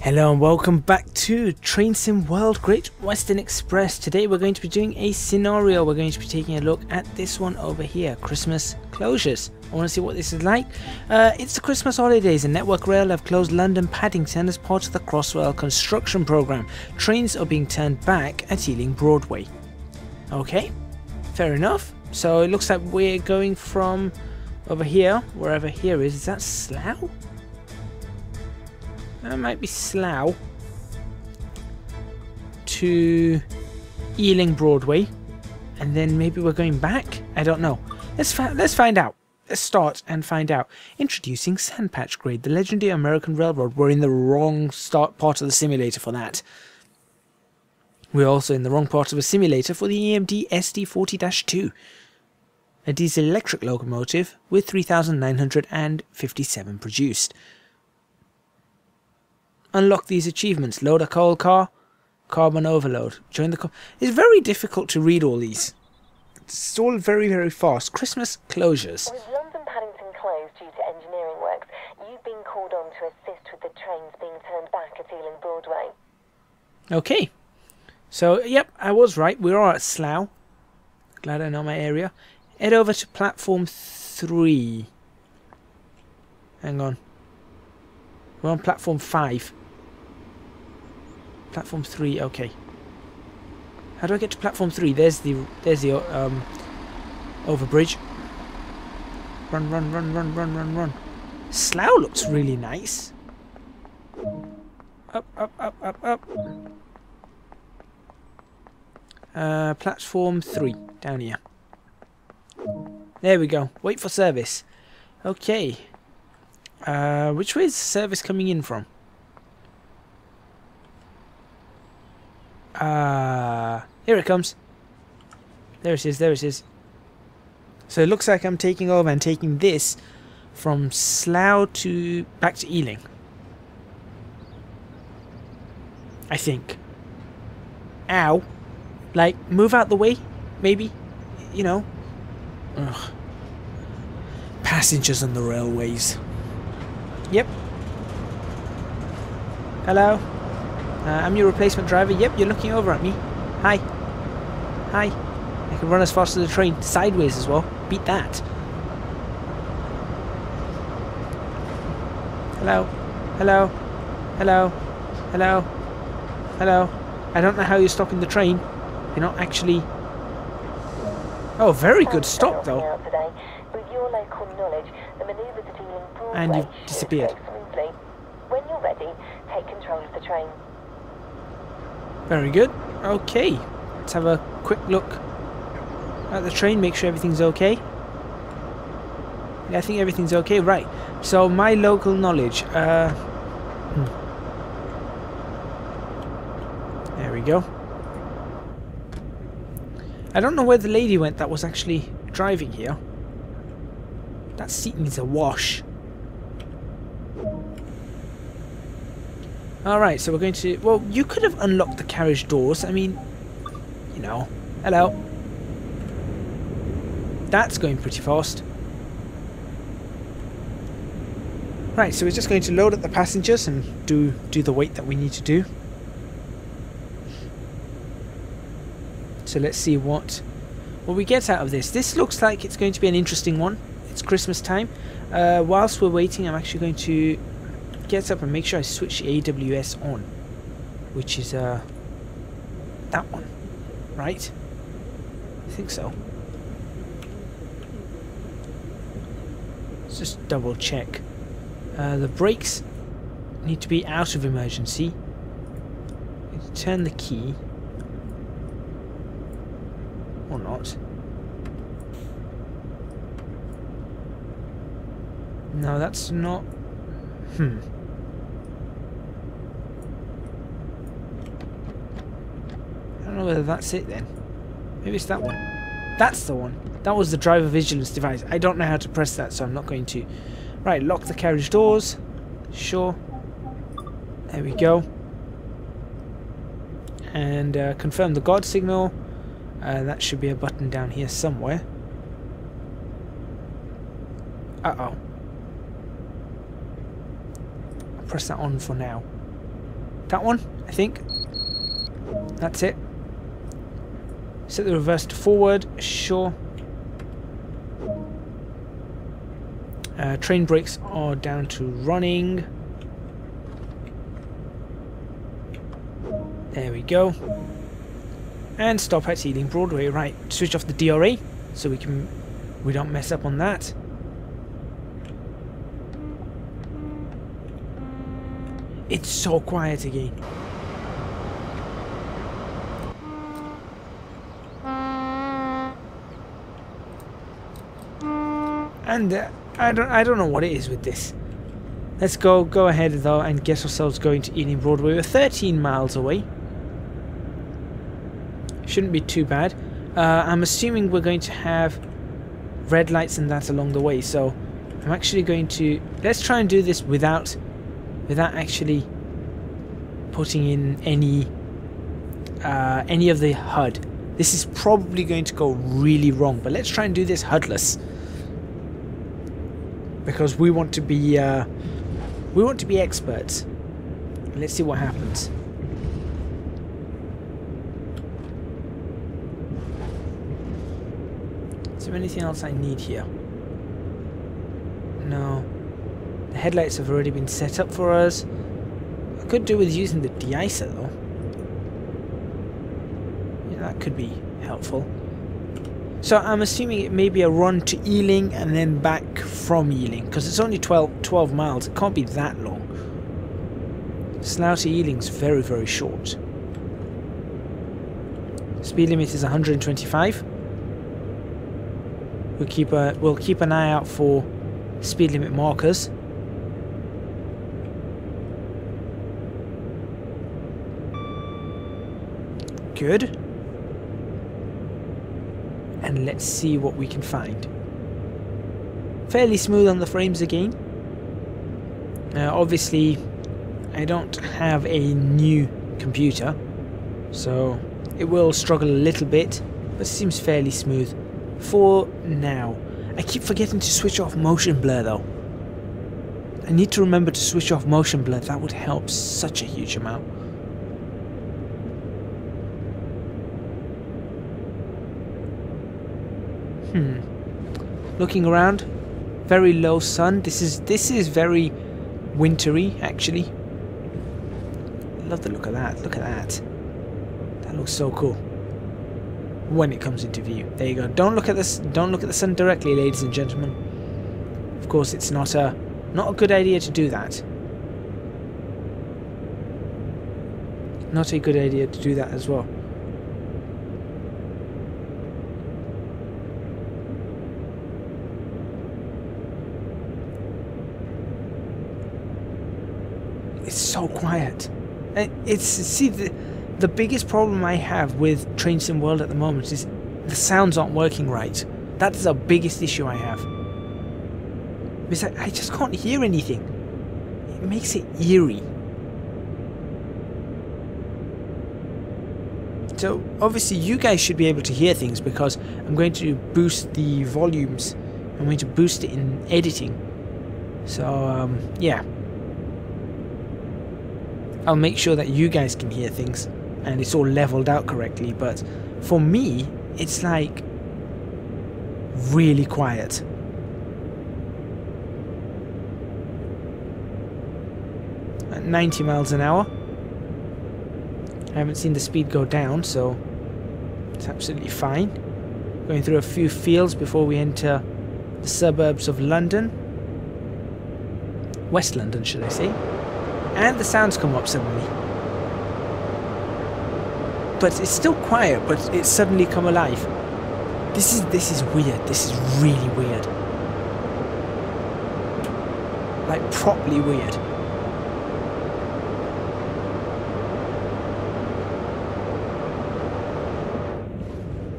Hello and welcome back to Train Sim World Great Western Express. Today we're going to be doing a scenario. We're going to be taking a look at this one over here, Christmas closures. I want to see what this is like. It's the Christmas holidays and Network Rail have closed London Paddington as part of the Crossrail construction programme. Trains are being turned back at Ealing Broadway. Okay, fair enough. So it looks like we're going from over here, wherever here is that Slough? That might be Slough to Ealing Broadway, and then maybe we're going back. I don't know. Let's find out. Let's start and find out. Introducing Sandpatch Grade, the legendary American Railroad. We're in the wrong part of the simulator for that. We're also in the wrong part of the simulator for the EMD SD40-2, a diesel electric locomotive with 3,957 produced. Unlock these achievements. Load a coal car. Carbon overload. Join the It's very difficult to read all these. It's all very, very fast. Christmas closures. With London Paddington closed due to engineering works, you've been called on to assist with the trains being turned back at Ealing Broadway. Okay. So, yep, I was right. We are at Slough. Glad I know my area. Head over to platform 3. Hang on. We're on platform 5. Platform 3, okay. How do I get to platform 3? There's the overbridge. Run, run, run, run, run, run, run. Slough looks really nice. Up, up, up, up, up. Platform 3, down here. There we go. Wait for service. Okay. Which way is the service coming in from? Here it comes. There it is, there it is. So it looks like I'm taking over and taking this from Slough to back to Ealing. I think. Ow. Like, move out the way, maybe. You know. Ugh. Passengers on the railways. Yep. Hello. I'm your replacement driver. Yep, you're looking over at me. Hi. Hi. I can run as fast as the train. Sideways as well. Beat that. Hello. Hello. Hello. Hello. Hello. I don't know how you're stopping the train. You're not actually... Oh, very good stop though. With your local knowledge, the manoeuvres at Ealing Broadway And you've disappeared. Smoothly. When you're ready, take control of the train. Very good. Okay. Let's have a quick look at the train, make sure everything's okay. Yeah, I think everything's okay. Right. So, my local knowledge. There we go. I don't know where the lady went that was actually driving here. That seat needs a wash. Alright, so we're going to... Well, you could have unlocked the carriage doors. I mean, you know. Hello. That's going pretty fast. Right, so we're just going to load up the passengers and do the weight that we need to do. So let's see what we get out of this. This looks like it's going to be an interesting one. It's Christmas time. Whilst we're waiting, I'm actually going to get up and make sure I switch the AWS on, which is that one, right? I think so. Let's just double check. The brakes need to be out of emergency. Turn the key. Or not. No, that's not... I don't know whether that's it then. Maybe it's that one. That's the one. That was the driver vigilance device. I don't know how to press that, so I'm not going to. Right, lock the carriage doors. Sure. There we go. And confirm the guard signal. That should be a button down here somewhere. Uh-oh. I'll press that on for now. That one, I think. That's it. Set the reverse to forward. Sure. Train brakes are down to running. There we go. And stop at Ealing Broadway. Right, switch off the DRA so we don't mess up on that. It's so quiet again. And I don't know what it is with this. Let's go ahead though and get ourselves going to Ealing Broadway. We're 13 miles away. Shouldn't be too bad. I'm assuming we're going to have red lights and that along the way. So I'm actually going to let's try and do this without actually putting in any of the HUD. This is probably going to go really wrong, but let's try and do this HUDless. Because we want to be experts. Let's see what happens. Is there anything else I need here? No. The headlights have already been set up for us. I could do with using the de-icer though. Yeah, that could be helpful. So I'm assuming it may be a run to Ealing and then back from Ealing, because it's only 12 miles. It can't be that long. Slough to Ealing's very, very short. Speed limit is 125. We'll keep an eye out for speed limit markers. Good. And let's see what we can find. Fairly smooth on the frames again. Obviously, I don't have a new computer, so it will struggle a little bit, but it seems fairly smooth for now. I keep forgetting to switch off motion blur though. I need to remember to switch off motion blur. That would help such a huge amount. Looking around, very low sun. This is very wintry actually. Love the look of that. Look at that. That looks so cool. When it comes into view. There you go. Don't look at this. Don't look at the sun directly, ladies and gentlemen. Of course, it's not a good idea to do that. Not a good idea to do that as well. It's so quiet. See, the biggest problem I have with Train Sim World at the moment is the sounds aren't working right. That is the biggest issue I have. Because I just can't hear anything. It makes it eerie. So obviously you guys should be able to hear things, because I'm going to boost the volumes. I'm going to boost it in editing. So yeah. I'll make sure that you guys can hear things and it's all leveled out correctly, but for me it's like really quiet. At 90 miles an hour. I haven't seen the speed go down, so it's absolutely fine. Going through a few fields before we enter the suburbs of London. West London, should I say. And the sounds come up suddenly. But it's still quiet, but it's suddenly come alive. This is weird. This is really weird. Like properly weird.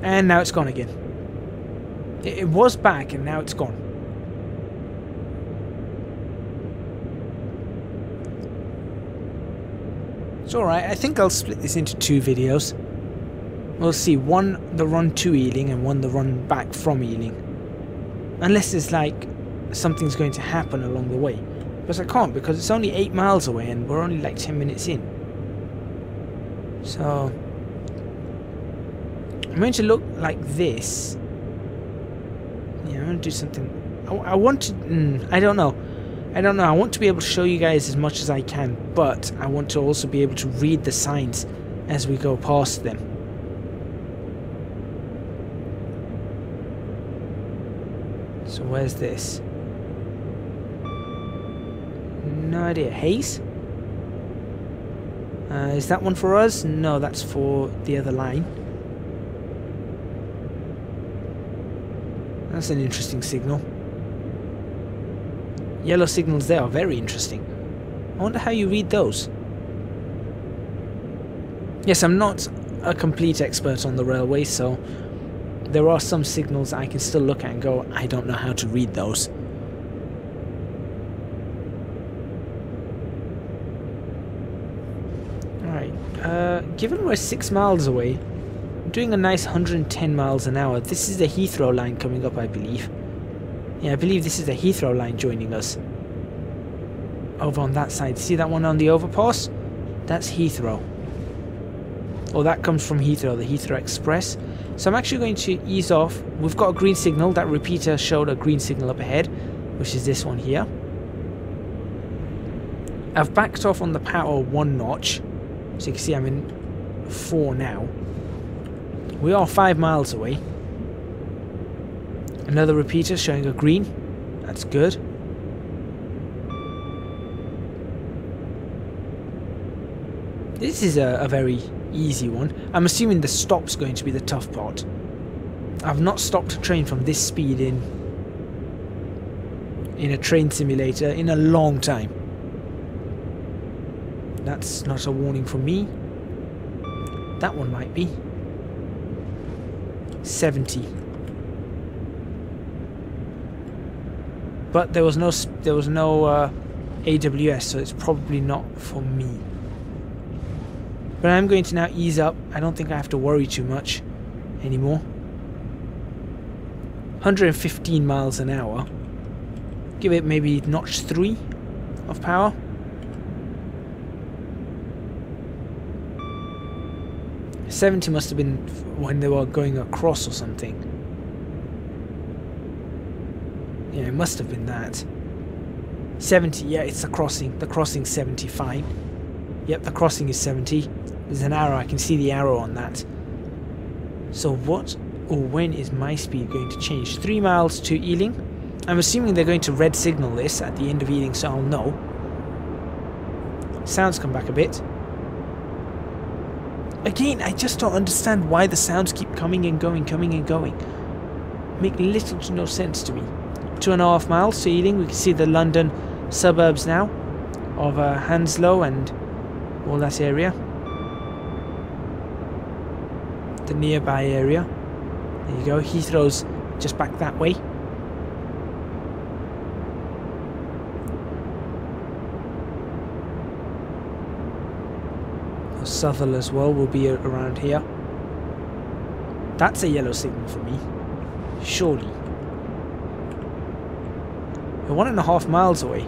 And now it's gone again. It was back and now it's gone. It's alright, I think I'll split this into two videos. We'll see, one the run to Ealing and one the run back from Ealing. Unless it's like something's going to happen along the way. But I can't, because it's only 8 miles away and we're only like 10 minutes in. So I'm going to look like this. Yeah, I'm going to do something. I want to... I don't know. I don't know. I want to be able to show you guys as much as I can, but I want to also be able to read the signs as we go past them. So where's this? No idea. Hayes? Is that one for us? No, that's for the other line. That's an interesting signal. Yellow signals there are very interesting. I wonder how you read those. Yes, I'm not a complete expert on the railway, so there are some signals I can still look at and go, I don't know how to read those. Alright, given we're 6 miles away, I'm doing a nice 110 miles an hour. This is the Heathrow line coming up, I believe. Yeah, I believe this is the Heathrow line joining us. Over on that side. See that one on the overpass? That's Heathrow. Oh, that comes from Heathrow, the Heathrow Express. So I'm actually going to ease off. We've got a green signal. That repeater showed a green signal up ahead, which is this one here. I've backed off on the power 1 notch. So you can see I'm in 4 now. We are 5 miles away. Another repeater showing a green. That's good. This is a very easy one. I'm assuming the stop's going to be the tough part. I've not stopped a train from this speed in a train simulator in a long time. That's not a warning for me. That one might be. 70. But there was no AWS, so it's probably not for me. But I'm going to now ease up. I don't think I have to worry too much anymore. 115 miles an hour. Give it maybe notch 3 of power. $70 must have been when they were going across or something. Yeah, it must have been that. 70, yeah, it's the crossing. The crossing's 70, fine. Yep, the crossing is 70. There's an arrow, I can see the arrow on that. So what or when is my speed going to change? 3 miles to Ealing. I'm assuming they're going to red signal this at the end of Ealing, so I'll know. Sounds come back a bit. Again, I just don't understand why the sounds keep coming and going, coming and going. Make little to no sense to me. 2.5 miles to Ealing. We can see the London suburbs now of Hounslow and all that area. The nearby area. There you go. Heathrow's just back that way. Southall as well will be around here. That's a yellow signal for me. Surely. We're 1.5 miles away.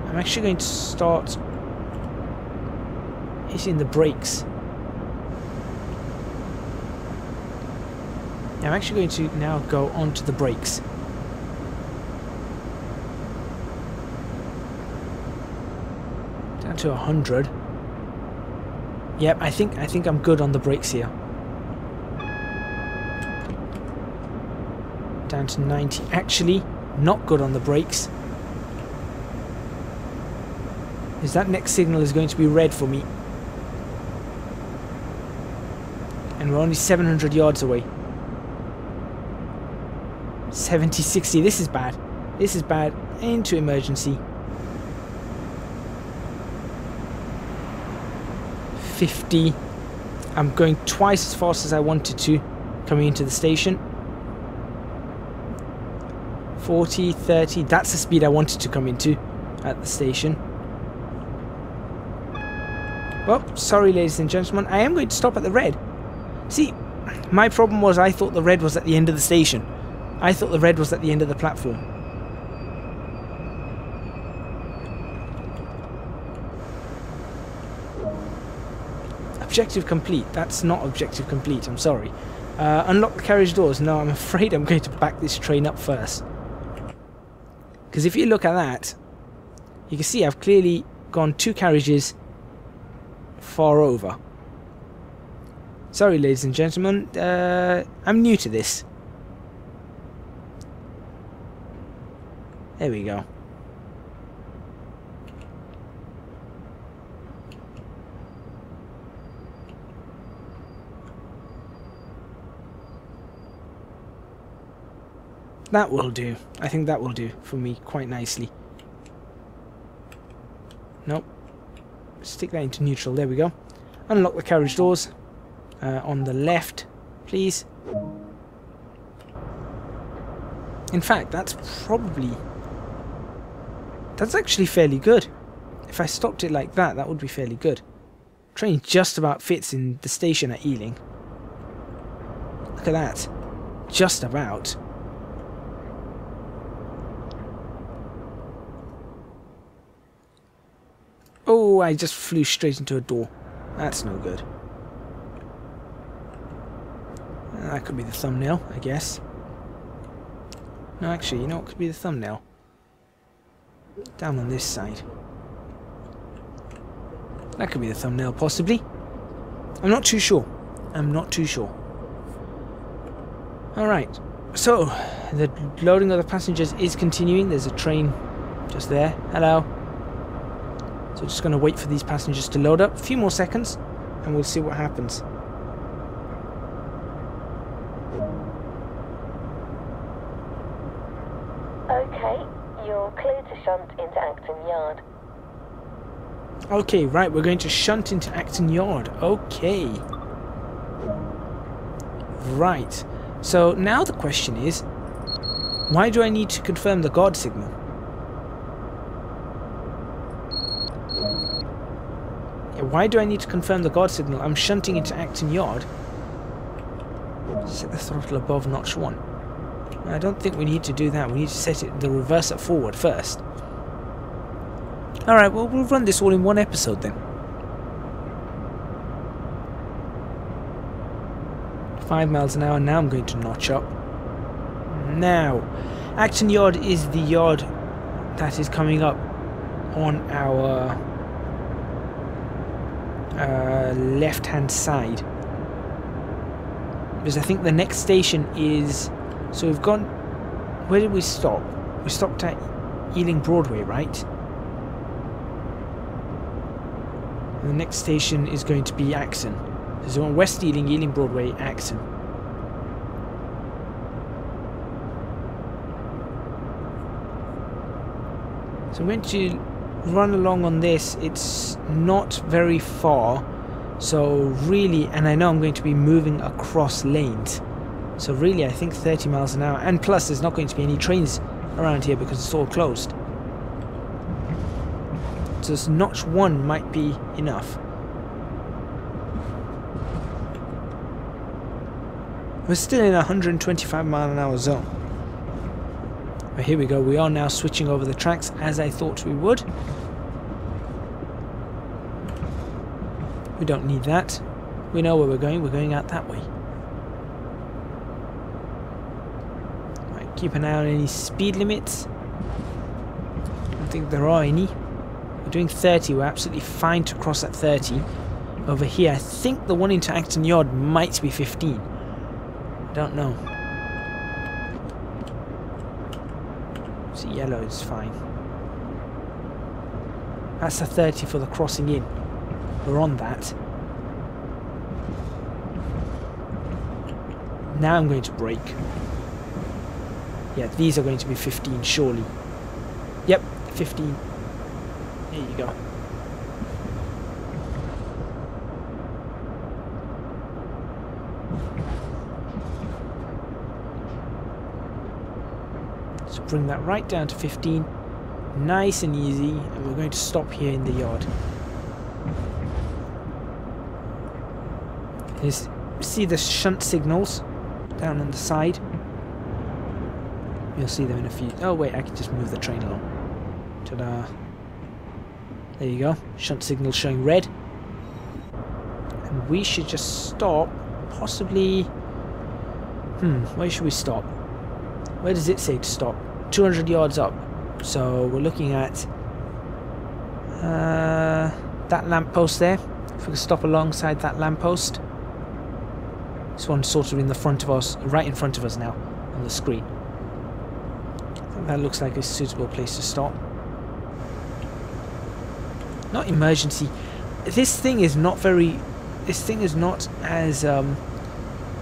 I'm actually going to start hitting the brakes. I'm actually going to now go onto the brakes. Down to 100. Yep, I think I'm good on the brakes here. Down to 90. Actually, not good on the brakes. Because that next signal is going to be red for me. And we're only 700 yards away. 70, 60. This is bad. This is bad. Into emergency. 50. I'm going twice as fast as I wanted to coming into the station. 40, 30. That's the speed I wanted to come into at the station. Well, sorry ladies and gentlemen, I am going to stop at the red. See, my problem was I thought the red was at the end of the station. I thought the red was at the end of the platform. objective complete. That's not objective complete, I'm sorry. Unlock the carriage doors. No, I'm afraid I'm going to back this train up first. Because if you look at that, you can see I've clearly gone 2 carriages far over. Sorry, ladies and gentlemen, I'm new to this. There we go. That will do. I think that will do for me quite nicely. Nope. Stick that into neutral. There we go. Unlock the carriage doors. On the left, please. In fact, that's actually fairly good. If I stopped it like that, that would be fairly good. Train just about fits in the station at Ealing. Look at that. Just about. Oh, I just flew straight into a door. That's no good. That could be the thumbnail, I guess. No, actually, you know what could be the thumbnail? Down on this side. That could be the thumbnail, possibly. I'm not too sure. I'm not too sure. Alright, so the loading of the passengers is continuing. There's a train just there. Hello. So just going to wait for these passengers to load up. A few more seconds and we'll see what happens. Okay, you're clear to shunt into Acton Yard. Okay, right, we're going to shunt into Acton Yard. Okay. Right. So now the question is, why do I need to confirm the guard signal? Why do I need to confirm the guard signal? I'm shunting into Acton Yard. Set the throttle above notch 1. I don't think we need to do that. We need to set it the reverser forward first. Alright, well, we'll run this all in one episode then. 5 miles an hour. Now I'm going to notch up. Now, Acton Yard is the yard that is coming up on our left hand side, because I think the next station is, so we've gone, where did we stop? We stopped at Ealing Broadway, right? And the next station is going to be Acton. So on West Ealing, Ealing Broadway, Acton. So I'm going to run along on this. It's not very far, so really, and I know I'm going to be moving across lanes, so really I think 30 miles an hour, and plus there's not going to be any trains around here because it's all closed, so this notch 1 might be enough. We're still in a 125 mile an hour zone. But here we go, we are now switching over the tracks as I thought we would. We don't need that. We know where we're going out that way. Right, keep an eye on any speed limits. I don't think there are any. We're doing 30, we're absolutely fine to cross at 30. Over here, I think the one into Acton Yard might be 15. I don't know. See, yellow is fine. That's a 30 for the crossing in. We're on that. Now I'm going to brake. Yeah, these are going to be 15 surely. Yep, 15. There you go. So bring that right down to 15. Nice and easy. And we're going to stop here in the yard. See the shunt signals down on the side. You'll see them in a few. Oh wait, I can just move the train along. Ta-da! There you go. Shunt signal showing red. And we should just stop, possibly... where should we stop? Where does it say to stop? 200 yards up. So we're looking at that lamppost there. If we can stop alongside that lamppost. This one's sort of in the front of us, right in front of us now on the screen. I think that looks like a suitable place to stop. Not emergency. This thing is not very... This thing is not as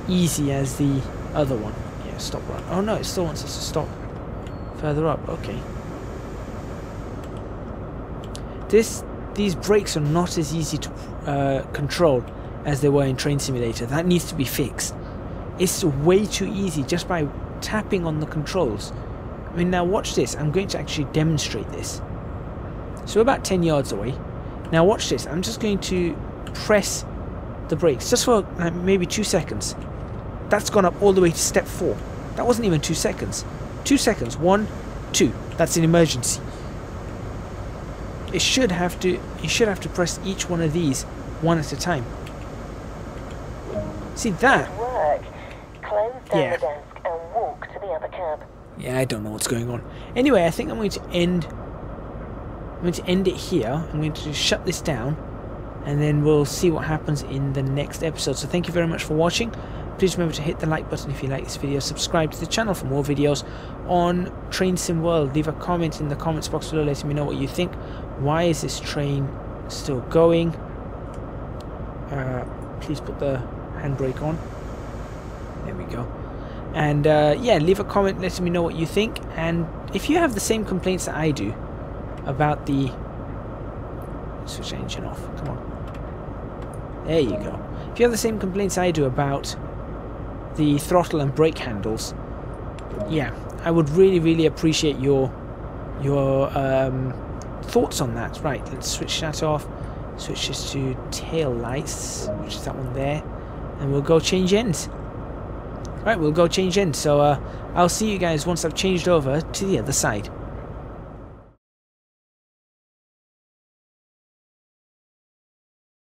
easy as the other one. Yeah, stop right. Oh no, it still wants us to stop further up. Okay. These brakes are not as easy to control as they were in Train Simulator. That needs to be fixed. It's way too easy just by tapping on the controls. I mean, now watch this. I'm going to actually demonstrate this. So we're about 10 yards away. Now watch this. I'm just going to press the brakes just for maybe 2 seconds. That's gone up all the way to step 4. That wasn't even 2 seconds. 2 seconds. 1, 2. That's an emergency. It should have to. You should have to press each one of these one at a time. See that? Good work. Close down the desk and walk to the other cab. Yeah, I don't know what's going on. Anyway, I think I'm going to end. I'm going to end it here. I'm going to shut this down, and then we'll see what happens in the next episode. So thank you very much for watching. Please remember to hit the like button if you like this video. Subscribe to the channel for more videos on Train Sim World. Leave a comment in the comments box below letting me know what you think. Why is this train still going? Please put the handbrake on. There we go. And yeah, leave a comment letting me know what you think. And if you have the same complaints that I do about the... Switch the engine off. Come on. There you go. If you have the same complaints I do about the throttle and brake handles, yeah, I would really appreciate your thoughts on that. Right, let's switch that off. Switch this to tail lights, which is that one there, and we'll go change ends. Right, we'll go change ends. So I'll see you guys once I've changed over to the other side.